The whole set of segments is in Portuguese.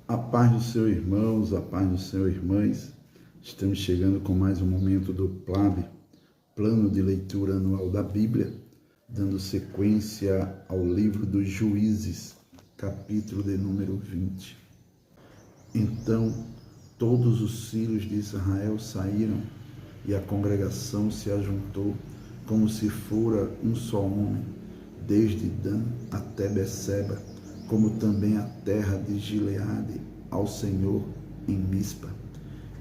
A paz do Senhor, irmãos, a paz do Senhor, irmãs. Estamos chegando com mais um momento do PLAB, Plano de Leitura Anual da Bíblia, dando sequência ao livro dos Juízes, capítulo de número 20. Então, todos os filhos de Israel saíram e a congregação se ajuntou como se fora um só homem, desde Dan até Beceba, como também a terra de Gileade, ao Senhor em Mispa.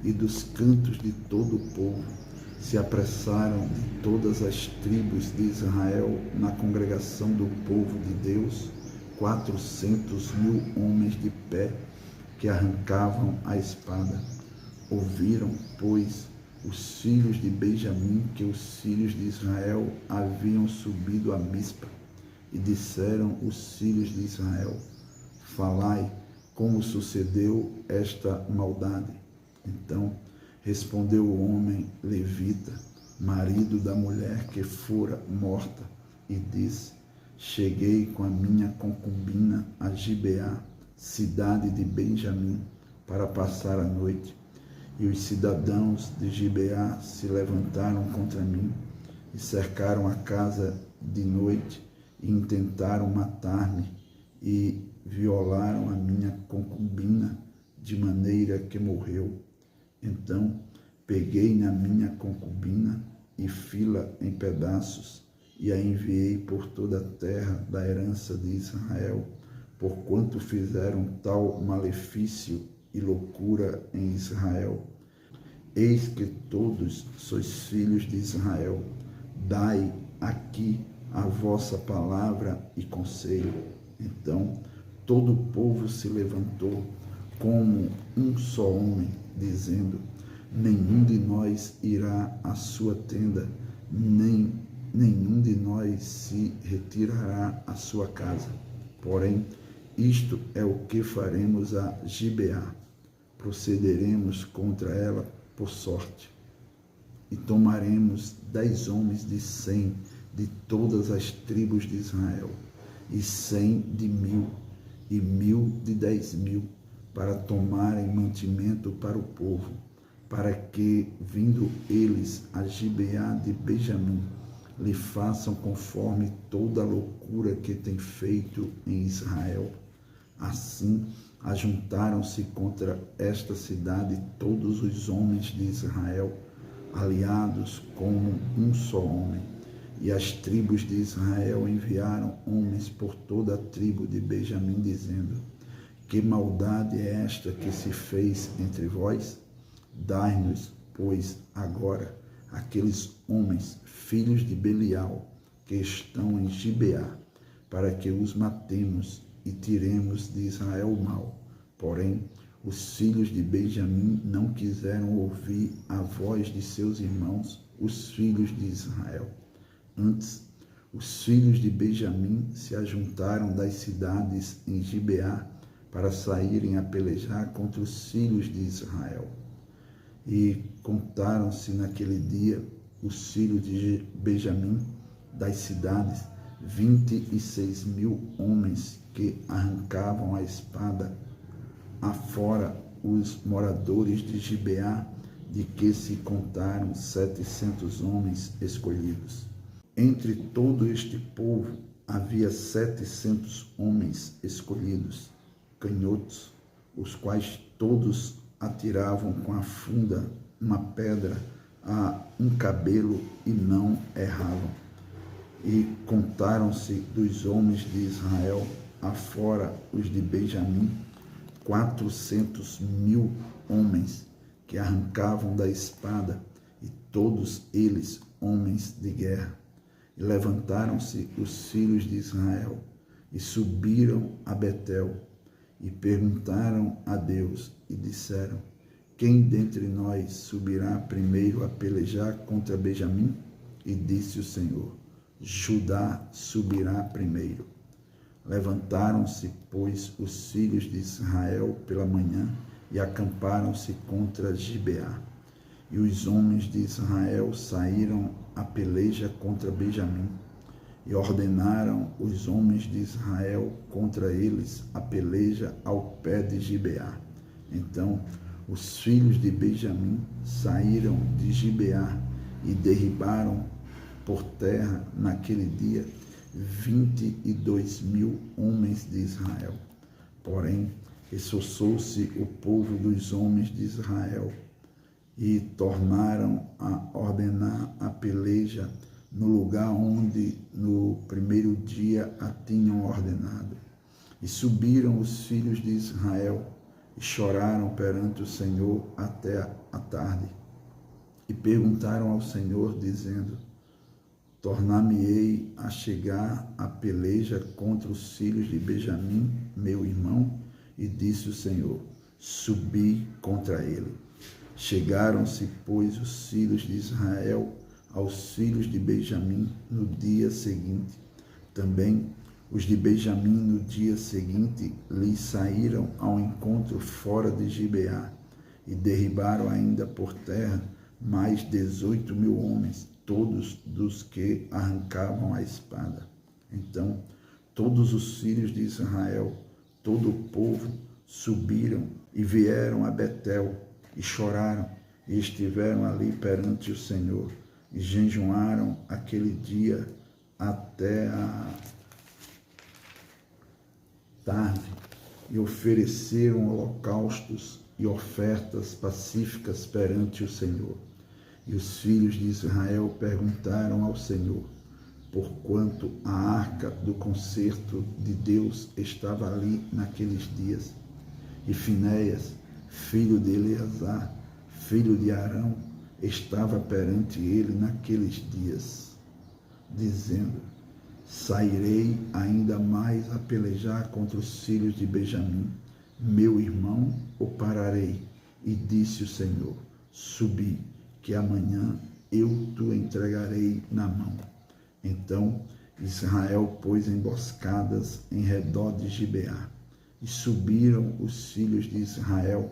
E dos cantos de todo o povo se apressaram de todas as tribos de Israel na congregação do povo de Deus, 400.000 homens de pé que arrancavam a espada. Ouviram, pois, os filhos de Benjamim que os filhos de Israel haviam subido a Mispa. E disseram os filhos de Israel: falai como sucedeu esta maldade. Então respondeu o homem levita, marido da mulher que fora morta, e disse: cheguei com a minha concubina a Gibeá, cidade de Benjamim, para passar a noite. E os cidadãos de Gibeá se levantaram contra mim e cercaram a casa de noite e intentaram matar-me e violaram a minha concubina de maneira que morreu. Então peguei na minha concubina e fi-la em pedaços e a enviei por toda a terra da herança de Israel, porquanto fizeram tal malefício e loucura em Israel. Eis que todos sois filhos de Israel, dai aqui a vossa palavra e conselho. Então todo o povo se levantou como um só homem, dizendo: nenhum de nós irá à sua tenda, nenhum de nós se retirará à sua casa. Porém, isto é o que faremos a Gibeá: procederemos contra ela por sorte, e tomaremos 10 homens de 100 de todas as tribos de Israel, e 100 de 1000, e 1000 de 10.000, para tomarem mantimento para o povo, para que, vindo eles a Gibeá de Benjamim, lhe façam conforme toda a loucura que tem feito em Israel. Assim, ajuntaram-se contra esta cidade todos os homens de Israel, aliados como um só homem. E as tribos de Israel enviaram homens por toda a tribo de Benjamim, dizendo: que maldade é esta que se fez entre vós? Dai-nos, pois, agora aqueles homens, filhos de Belial, que estão em Gibeá, para que os matemos e tiremos de Israel o mal. Porém, os filhos de Benjamim não quiseram ouvir a voz de seus irmãos, os filhos de Israel. Antes, os filhos de Benjamim se ajuntaram das cidades em Gibeá para saírem a pelejar contra os filhos de Israel. E contaram-se naquele dia os filhos de Benjamim das cidades, 26.000 homens que arrancavam a espada, afora os moradores de Gibeá, de que se contaram 700 homens escolhidos. Entre todo este povo havia 700 homens escolhidos, canhotos, os quais todos atiravam com a funda uma pedra a um cabelo e não erravam. E contaram-se dos homens de Israel, afora os de Benjamim, 400.000 homens que arrancavam da espada, e todos eles homens de guerra. E levantaram-se os filhos de Israel e subiram a Betel e perguntaram a Deus e disseram: quem dentre nós subirá primeiro a pelejar contra Benjamim? E disse o Senhor: Judá subirá primeiro. Levantaram-se, pois, os filhos de Israel pela manhã e acamparam-se contra Gibeá. E os homens de Israel saíram a peleja contra Benjamim. e ordenaram os homens de Israel contra eles a peleja ao pé de Gibeá. Então os filhos de Benjamim saíram de Gibeá e derribaram por terra naquele dia 22.000 homens de Israel. Porém, esforçou-se o povo dos homens de Israel e tornaram a ordenar a peleja no lugar onde no primeiro dia a tinham ordenado. E subiram os filhos de Israel e choraram perante o Senhor até a tarde. E perguntaram ao Senhor, dizendo: tornar-me-ei a chegar a peleja contra os filhos de Benjamim, meu irmão? E disse o Senhor: subi contra ele. Chegaram-se, pois, os filhos de Israel aos filhos de Benjamim no dia seguinte. Também os de Benjamim no dia seguinte lhes saíram ao encontro fora de Gibeá e derribaram ainda por terra mais 18.000 homens, todos dos que arrancavam a espada. Então todos os filhos de Israel, todo o povo, subiram e vieram a Betel e choraram e estiveram ali perante o Senhor e jejuaram aquele dia até a tarde e ofereceram holocaustos e ofertas pacíficas perante o Senhor. E os filhos de Israel perguntaram ao Senhor, porquanto a arca do concerto de Deus estava ali naqueles dias. E Finéias, filho de Eleazar, filho de Arão, estava perante ele naqueles dias, dizendo: sairei ainda mais a pelejar contra os filhos de Benjamim, meu irmão, ou pararei? E disse o Senhor: subi, que amanhã eu te entregarei na mão. Então Israel pôs emboscadas em redor de Gibeá, e subiram os filhos de Israel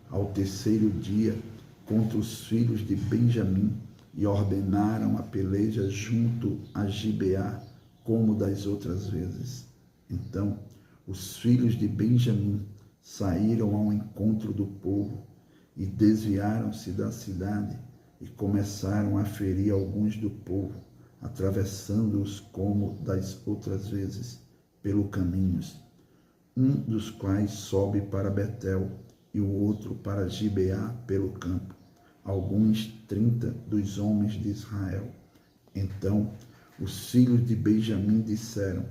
ao terceiro dia contra os filhos de Benjamim, e ordenaram a peleja junto a Gibeá, como das outras vezes. Então os filhos de Benjamim saíram ao encontro do povo e desviaram-se da cidade e começaram a ferir alguns do povo, atravessando-os como das outras vezes, pelo caminhos, um dos quais sobe para Betel e o outro para Gibeá pelo campo, alguns 30 dos homens de Israel. Então os filhos de Benjamim disseram: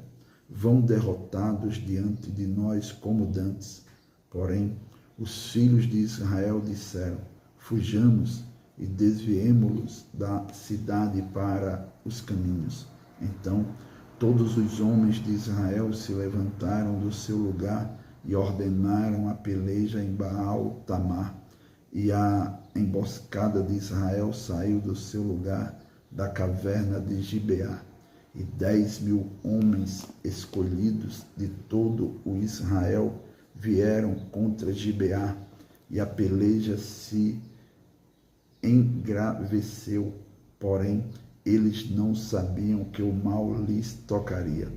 vão derrotados diante de nós como dantes. Porém os filhos de Israel disseram: fujamos e desviemo-los da cidade para os caminhos. Então todos os homens de Israel se levantaram do seu lugar e ordenaram a peleja em Baal-Tamar. E a emboscada de Israel saiu do seu lugar da caverna de Gibeá. E 10.000 homens escolhidos de todo o Israel vieram contra Gibeá, e a peleja se engraveceu, porém eles não sabiam que o mal lhes tocaria.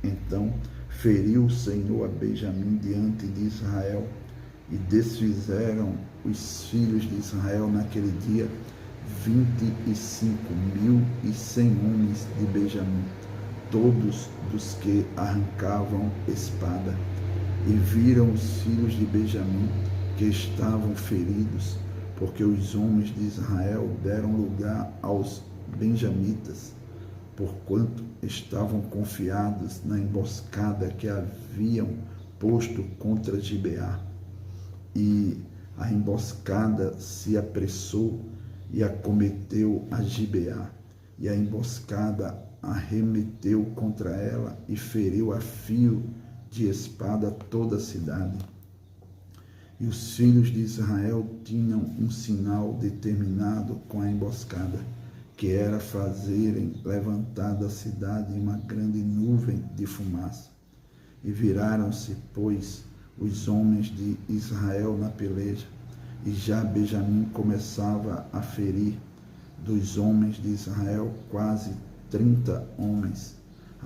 Então feriu o Senhor a Benjamim diante de Israel, e desfizeram os filhos de Israel naquele dia 25.100 homens de Benjamim, todos dos que arrancavam espada. E viram os filhos de Benjamim que estavam feridos, porque os homens de Israel deram lugar aos benjamitas, porquanto estavam confiados na emboscada que haviam posto contra Gibeá. E a emboscada se apressou e acometeu a Gibeá, e a emboscada arremeteu contra ela e feriu a fio de espada toda a cidade. E os filhos de Israel tinham um sinal determinado com a emboscada, que era fazerem levantar da cidade uma grande nuvem de fumaça. E viraram-se, pois, os homens de Israel na peleja, e já Benjamim começava a ferir dos homens de Israel quase 30 homens,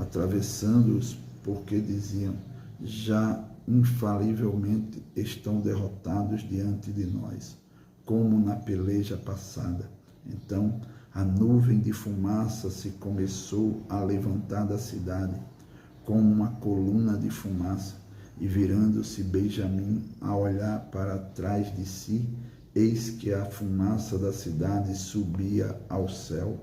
atravessando-os, porque diziam: já infalivelmente estão derrotados diante de nós, como na peleja passada. Então a nuvem de fumaça se começou a levantar da cidade, como uma coluna de fumaça, e virando-se Benjamim a olhar para trás de si, eis que a fumaça da cidade subia ao céu,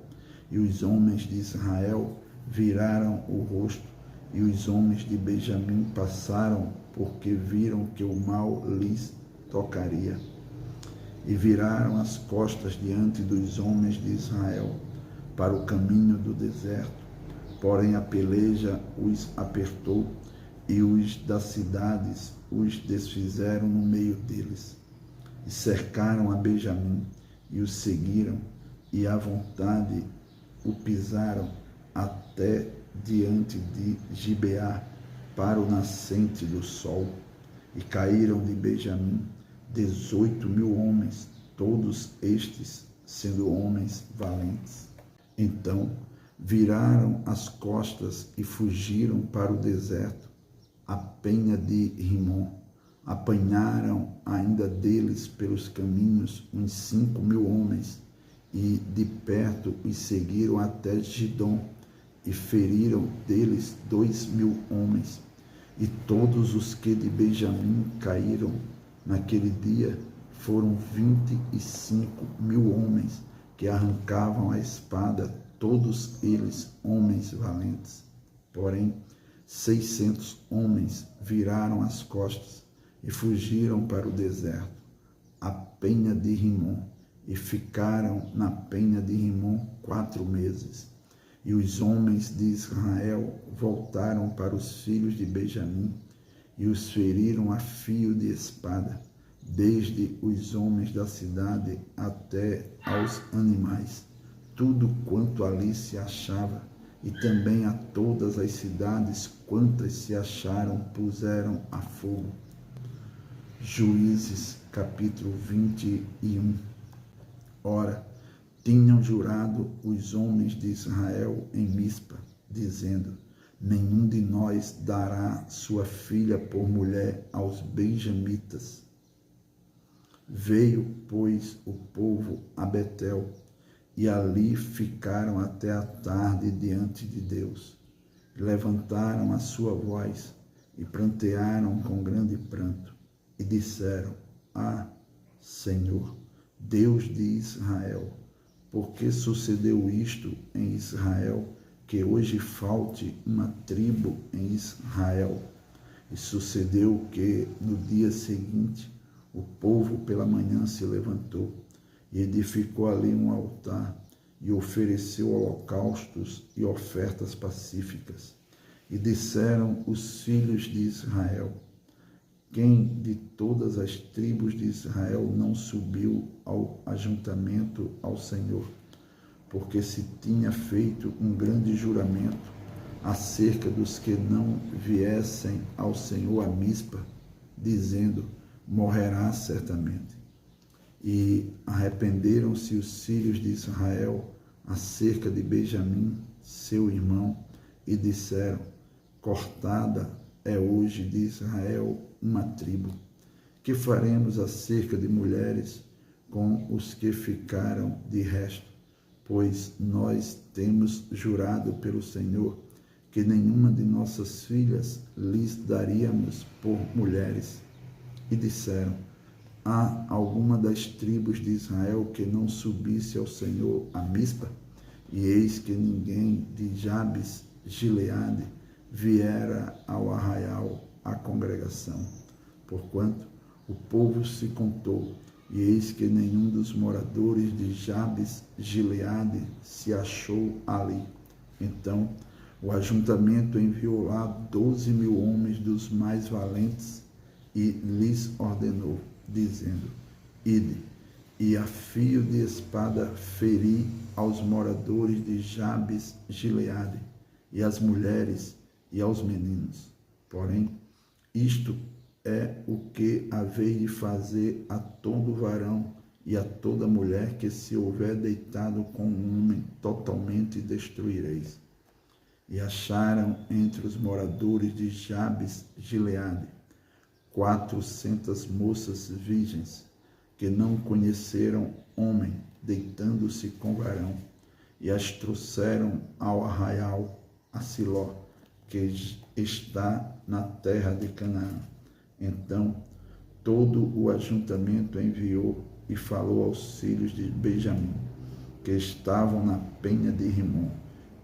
e os homens de Israel viraram o rosto, e os homens de Benjamim passaram, porque viram que o mal lhes tocaria. E viraram as costas diante dos homens de Israel para o caminho do deserto. Porém a peleja os apertou, e os das cidades os desfizeram no meio deles. E cercaram a Benjamim, e o seguiram, e à vontade o pisaram até diante de Gibeá, para o nascente do sol. E caíram de Benjamim 18.000 homens, todos estes sendo homens valentes. Então viraram as costas e fugiram para o deserto, a penha de Rimon. Apanharam ainda deles pelos caminhos uns 5.000 homens, e de perto os seguiram até Gidom, e feriram deles 2.000 homens. E todos os que de Benjamim caíram naquele dia foram 25.000 homens, que arrancavam a espada, todos eles homens valentes. Porém 600 homens viraram as costas e fugiram para o deserto, a penha de Rimon, e ficaram na penha de Rimon 4 meses. E os homens de Israel voltaram para os filhos de Benjamim e os feriram a fio de espada, desde os homens da cidade até aos animais, tudo quanto ali se achava, e também a todas as cidades quantas se acharam puseram a fogo. Juízes, capítulo 21. Ora, tinham jurado os homens de Israel em Mispa, dizendo: nenhum de nós dará sua filha por mulher aos benjamitas. Veio, pois, o povo a Betel, e ali ficaram até a tarde diante de Deus. Levantaram a sua voz e prantearam com grande pranto, e disseram: ah, Senhor, Deus de Israel, por que sucedeu isto em Israel, que hoje falte uma tribo em Israel? E sucedeu que, no dia seguinte, o povo pela manhã se levantou e edificou ali um altar e ofereceu holocaustos e ofertas pacíficas. E disseram os filhos de Israel: quem de todas as tribos de Israel não subiu ao ajuntamento ao Senhor? Porque se tinha feito um grande juramento acerca dos que não viessem ao Senhor a Mispa, dizendo: morrerá certamente. E arrependeram-se os filhos de Israel acerca de Benjamim, seu irmão, e disseram: cortada é hoje de Israel uma tribo. Que faremos acerca de mulheres com os que ficaram de resto? Pois nós temos jurado pelo Senhor que nenhuma de nossas filhas lhes daríamos por mulheres. E disseram: há alguma das tribos de Israel que não subisse ao Senhor a Mispa? E eis que ninguém de Jabes Gileade viera ao arraial à congregação, porquanto o povo se contou, e eis que nenhum dos moradores de Jabes Gileade se achou ali. Então o ajuntamento enviou lá 12.000 homens dos mais valentes, e lhes ordenou, dizendo: ide, e a fio de espada feri aos moradores de Jabes Gileade, e às mulheres e aos meninos. Porém, isto é o que haveis de fazer a todo varão e a toda mulher que se houver deitado com um homem, totalmente destruireis. e acharam entre os moradores de Jabes Gileade 400 moças virgens, que não conheceram homem, deitando-se com varão, e as trouxeram ao arraial, a Siló, que está na terra de Canaã. Então todo o ajuntamento enviou e falou aos filhos de Benjamim, que estavam na penha de Rimom,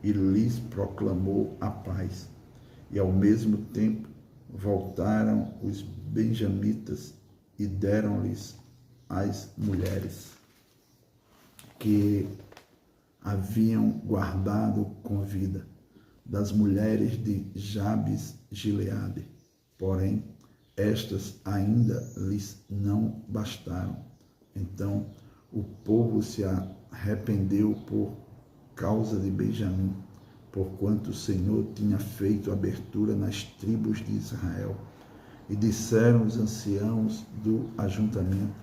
e lhes proclamou a paz. E ao mesmo tempo voltaram os benjamitas e deram-lhes as mulheres que haviam guardado com vida, das mulheres de Jabes Gileade. Porém, estas ainda lhes não bastaram. Então o povo se arrependeu por causa de Benjamim, porquanto o Senhor tinha feito abertura nas tribos de Israel. E disseram os anciãos do ajuntamento: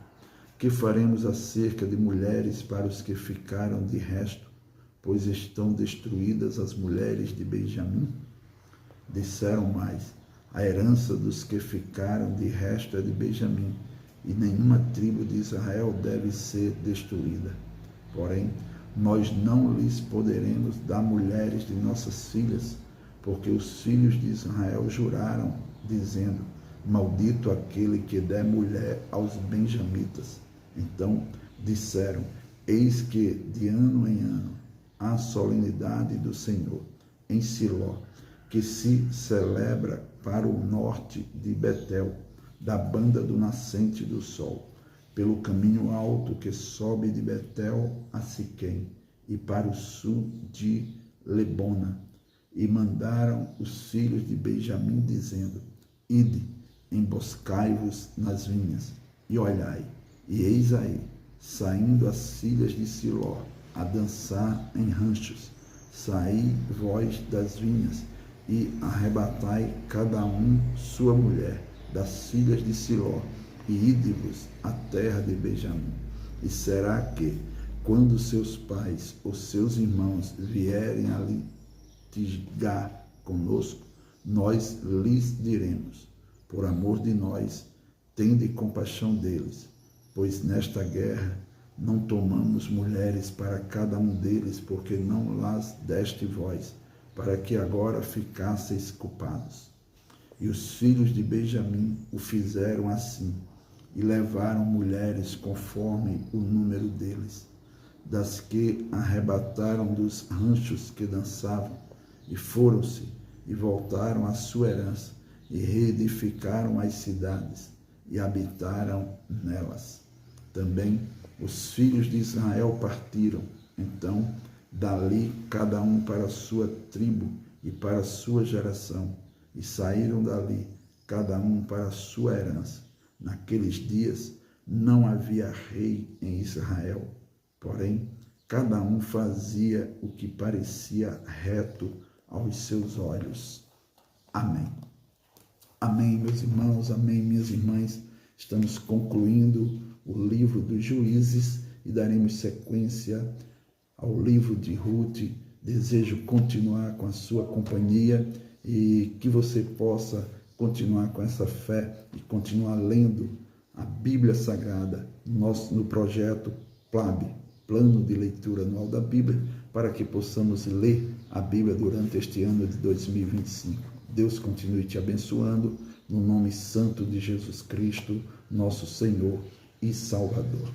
que faremos acerca de mulheres para os que ficaram de resto, pois estão destruídas as mulheres de Benjamim? Disseram mais: a herança dos que ficaram de resto é de Benjamim, e nenhuma tribo de Israel deve ser destruída. Porém, nós não lhes poderemos dar mulheres de nossas filhas, porque os filhos de Israel juraram, dizendo: maldito aquele que der mulher aos benjamitas. Então disseram: eis que de ano em ano há solenidade do Senhor em Siló, que se celebra para o norte de Betel, da banda do nascente do sol, pelo caminho alto que sobe de Betel a Siquém, e para o sul de Lebona. E mandaram os filhos de Benjamim, dizendo: ide, emboscai-vos nas vinhas, e olhai, e eis aí, saindo as filhas de Siló, a dançar em ranchos. Saí vós das vinhas, e arrebatai cada um sua mulher das filhas de Siló, e ide-vos à terra de Benjamim. E será que, quando seus pais ou seus irmãos vierem a litigar conosco, nós lhes diremos: por amor de nós, tende compaixão deles, pois nesta guerra não tomamos mulheres para cada um deles, porque não las deste vós, para que agora ficasseis culpados. E os filhos de Benjamim o fizeram assim, e levaram mulheres conforme o número deles, das que arrebataram dos ranchos que dançavam, e foram-se, e voltaram à sua herança, e reedificaram as cidades, e habitaram nelas. Também os filhos de Israel partiram, então, dali cada um para a sua tribo e para a sua geração, e saíram dali cada um para a sua herança. Naqueles dias não havia rei em Israel, porém cada um fazia o que parecia reto aos seus olhos. Amém. Amém, meus irmãos, amém, minhas irmãs. Estamos concluindo o livro dos Juízes e daremos sequência ao livro de Ruth. Desejo continuar com a sua companhia e que você possa continuar com essa fé e continuar lendo a Bíblia Sagrada no projeto PLAB, Plano de Leitura Anual da Bíblia, para que possamos ler a Bíblia durante este ano de 2025. Deus continue te abençoando, no nome santo de Jesus Cristo, nosso Senhor e Salvador.